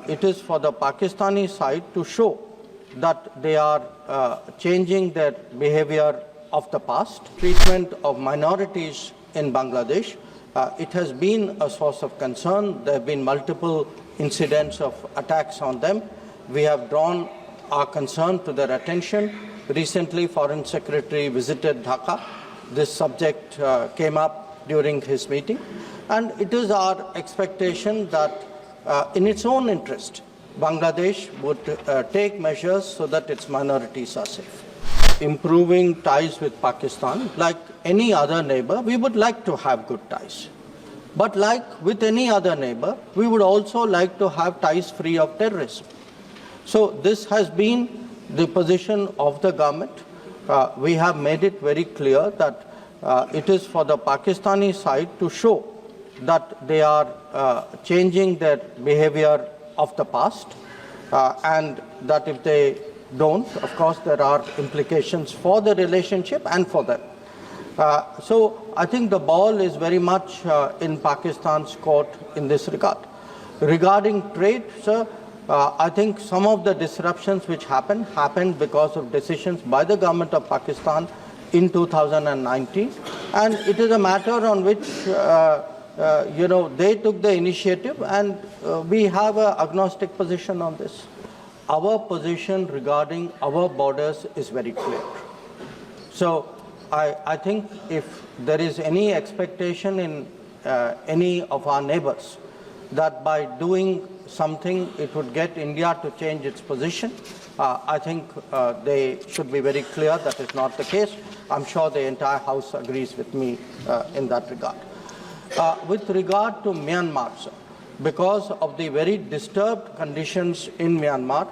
it is for the Pakistani side to show that they are changing their behavior of the past. Treatment of minorities in Bangladesh, it has been a source of concern. There have been multiple incidents of attacks on them. We have drawn our concern to their attention. Recently, Foreign Secretary visited Dhaka. This subject came up during his meeting. And it is our expectation that in its own interest, Bangladesh would take measures so that its minorities are safe. Improving ties with Pakistan, like any other neighbor, we would like to have good ties. But like with any other neighbor, we would also like to have ties free of terrorism. So this has been the position of the government. We have made it very clear that it is for the Pakistani side to show that they are changing their behavior of the past, and that if they don't, of course, there are implications for the relationship and for them. So I think the ball is very much in Pakistan's court in this regard. Regarding trade, sir, I think some of the disruptions which happened because of decisions by the government of Pakistan in 2019, and it is a matter on which they took the initiative, and we have an agnostic position on this. Our position regarding our borders is very clear. So I think if there is any expectation in any of our neighbors that by doing something it would get India to change its position, I think they should be very clear that is not the case. I'm sure the entire House agrees with me in that regard. With regard to Myanmar, sir, because of the very disturbed conditions in Myanmar,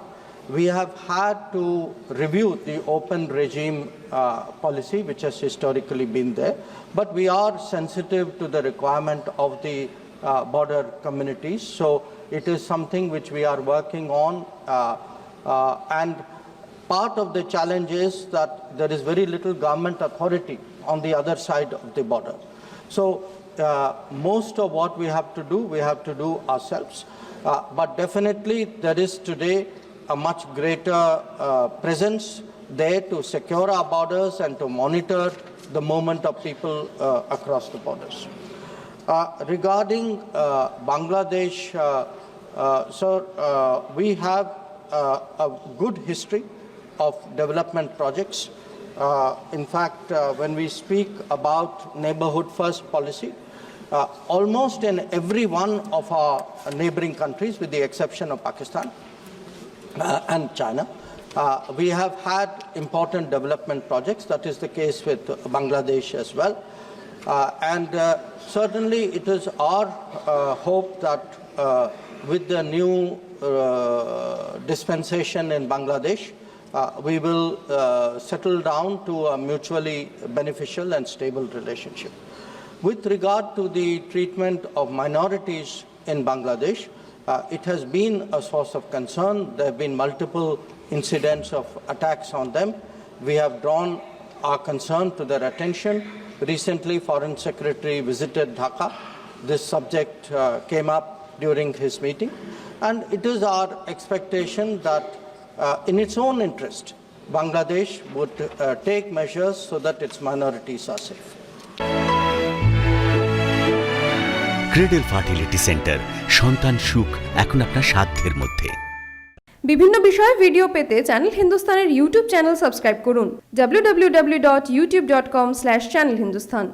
we have had to review the open regime policy, which has historically been there. But we are sensitive to the requirement of the border communities. So it is something which we are working on. And part of the challenge is that there is very little government authority on the other side of the border. So most of what we have to do ourselves. But definitely there is today a much greater presence there to secure our borders and to monitor the movement of people across the borders. Regarding Bangladesh, sir, we have a good history of development projects. In fact, when we speak about neighborhood first policy, almost in every one of our neighboring countries, with the exception of Pakistan and China, we have had important development projects. That is the case with Bangladesh as well. And certainly it is our hope that with the new dispensation in Bangladesh, we will settle down to a mutually beneficial and stable relationship. With regard to the treatment of minorities in Bangladesh, it has been a source of concern. There have been multiple incidents of attacks on them. We have drawn our concern to their attention. Recently, Foreign Secretary visited Dhaka. This subject came up during his meeting. And it is our expectation that in its own interest, Bangladesh would take measures so that its minorities are safe. Cradle fertility centre, সন্তান সুখ এখন আপনার সাধ্যের মধ্যে। বিভিন্ন বিষয়ে video পেতে channel হিন্দুস্তানের ইউটিউব চ্যানেল সাবস্ক্রাইব করুন www.youtube.com/channelhindustan